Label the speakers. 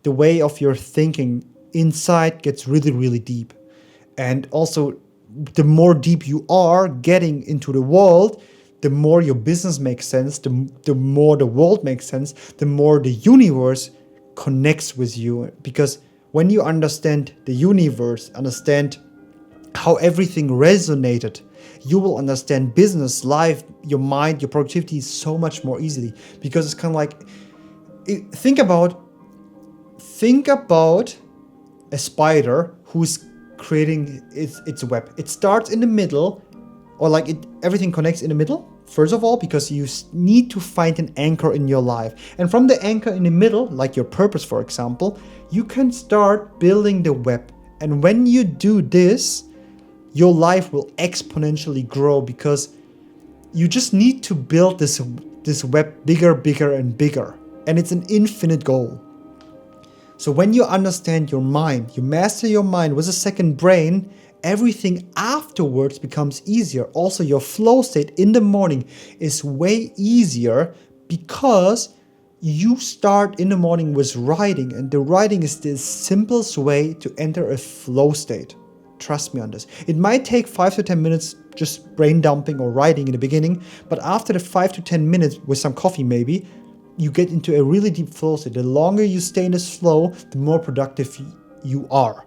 Speaker 1: the way of your thinking inside gets really, really deep. And also, the more deep you are getting into the world, the more your business makes sense, the more the world makes sense, the more the universe connects with you. Because when you understand the universe, understand how everything resonated, you will understand business, life, your mind, your productivity so much more easily. Because it's kind of like, think about a spider who's creating its web. It starts in the middle, or like everything connects in the middle, first of all, because you need to find an anchor in your life. And from the anchor in the middle, like your purpose, for example, you can start building the web. And when you do this, your life will exponentially grow, because you just need to build this web bigger, bigger, and bigger. And it's an infinite goal. So when you understand your mind, you master your mind with a second brain, everything afterwards becomes easier. Also, your flow state in the morning is way easier, because you start in the morning with writing, and the writing is the simplest way to enter a flow state. Trust me on this. It might take 5 to 10 minutes just brain dumping or writing in the beginning, but after the 5 to 10 minutes with some coffee maybe, you get into a really deep flow state. The longer you stay in this flow, the more productive you are.